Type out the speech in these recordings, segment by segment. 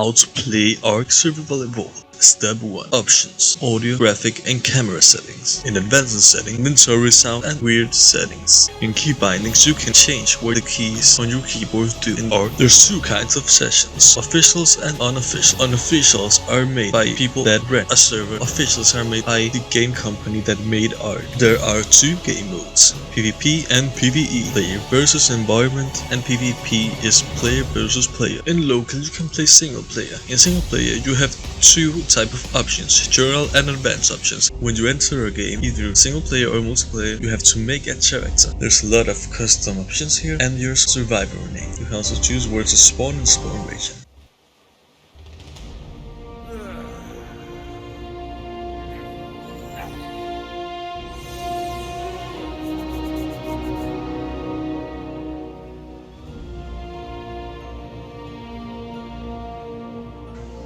How to play Ark Survival Evolved. Step 1. Options: audio, graphic and camera settings. In advanced settings, inventory, sound and weird settings. In key bindings, you can change where the keys on your keyboard do. In Ark, there's two kinds of sessions: officials and unofficial. Unofficials are made by people that rent a server. Officials are made by the game company that made Ark. There are two game modes: PvP and PvE. Player versus environment, and PvP is player versus player. In local, you can play single player. In single player, you have two type of options: general and advanced options. When you enter a game, either single player or multiplayer, you have to make a character. There's a lot of custom options here, and your survivor name. You can also choose where to spawn and spawn region.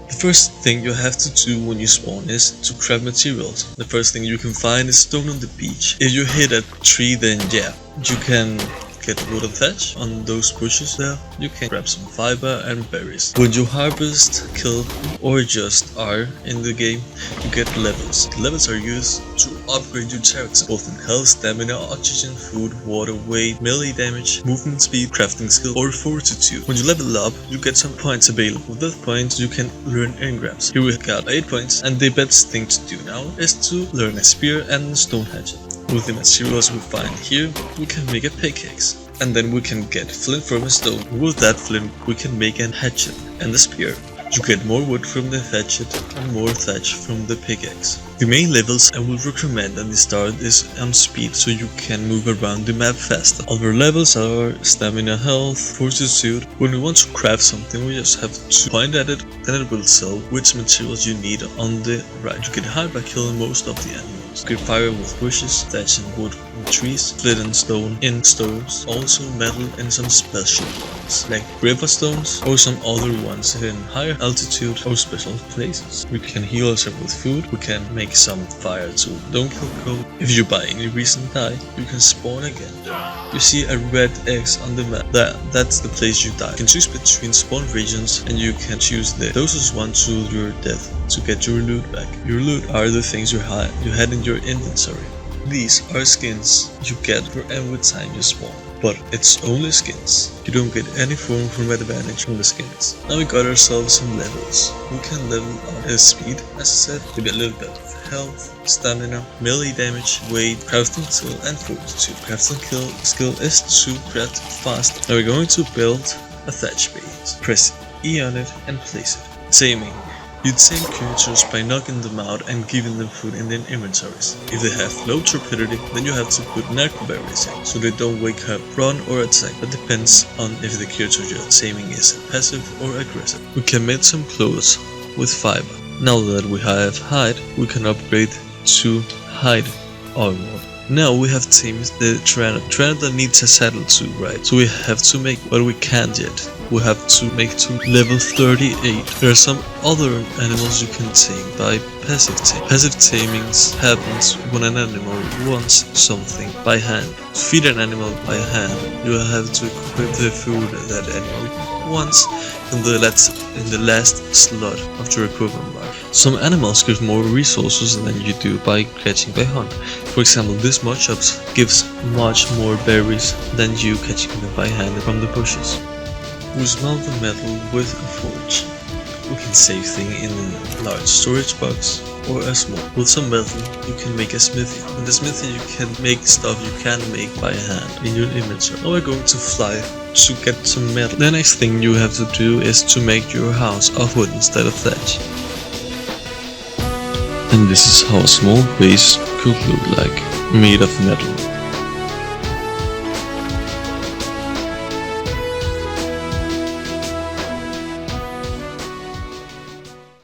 The first thing you have to do when you spawn is to craft materials. The first thing you can find is stone on the beach. If you hit a tree, then yeah, you can get wood and thatch on those bushes there. You can grab some fiber and berries. When you harvest, kill or just are in the game, you get levels. The levels are used to upgrade your character, both in health, stamina, oxygen, food, water, weight, melee damage, movement speed, crafting skill or fortitude. When you level up, you get some points available. With those points, you can learn engrams. Here we got 8 points, and the best thing to do now is to learn a spear and a stone hatchet. With the materials we find here, we can make a pickaxe. And then we can get flint from a stone. With that flint, we can make a hatchet and a spear. You get more wood from the hatchet and more thatch from the pickaxe. The main levels I would recommend at the start is on speed, so you can move around the map faster. Other levels are stamina, health, fortitude. When we want to craft something, we just have to point at it, then it will tell which materials you need on the right. You can hide by killing most of the enemies. You can fire with bushes, thatch and wood from trees, flint and stone in stoves, also metal and some special ones, like river stones or some other ones in higher altitude or special places. We can heal ourselves with food, we can make some fire to don't kill code. If you by any reason die, you can spawn again. You see a red X on the map, that's the place you die. You can choose between spawn regions and you can choose the closest one to your death to get your loot back. Your loot are the things you had in your inventory. These are skins you get for every time you spawn, but it's only skins. You don't get any form of advantage from the skins. Now we got ourselves some levels. We can level up as speed, as I said, maybe a little bit of health, stamina, melee damage, weight, crafting skill and fortitude. Crafting skill is to craft fast. Now we're going to build a thatch base. Press E on it and place it. Taming. You tame creatures by knocking them out and giving them food in their inventories. If they have low torpidity, then you have to put narco berries in, so they don't wake up, run or attack. That depends on if the creature you're taming is passive or aggressive. We can make some clothes with fiber. Now that we have hide, we can upgrade to hide armor. Now we have tamed the Tyranitar needs a saddle too, right? So we have to make, but we can't yet. We have to make to level 38. There are some other animals you can tame by passive taming. Passive tamings happens when an animal wants something by hand. To feed an animal by hand, you have to equip the food that animal wants in the last slot of your equipment bar. Some animals give more resources than you do by catching by hunt. For example, this Mudchops gives much more berries than you catching them by hand from the bushes. We smelt the metal with a forge. We can save things in a large storage box or a small. With some metal, you can make a smithy. In the smithy, you can make stuff you can't make by hand in your inventory. Now we're going to fly to get some metal. The next thing you have to do is to make your house of wood instead of thatch. And this is how a small base could look like, made of metal.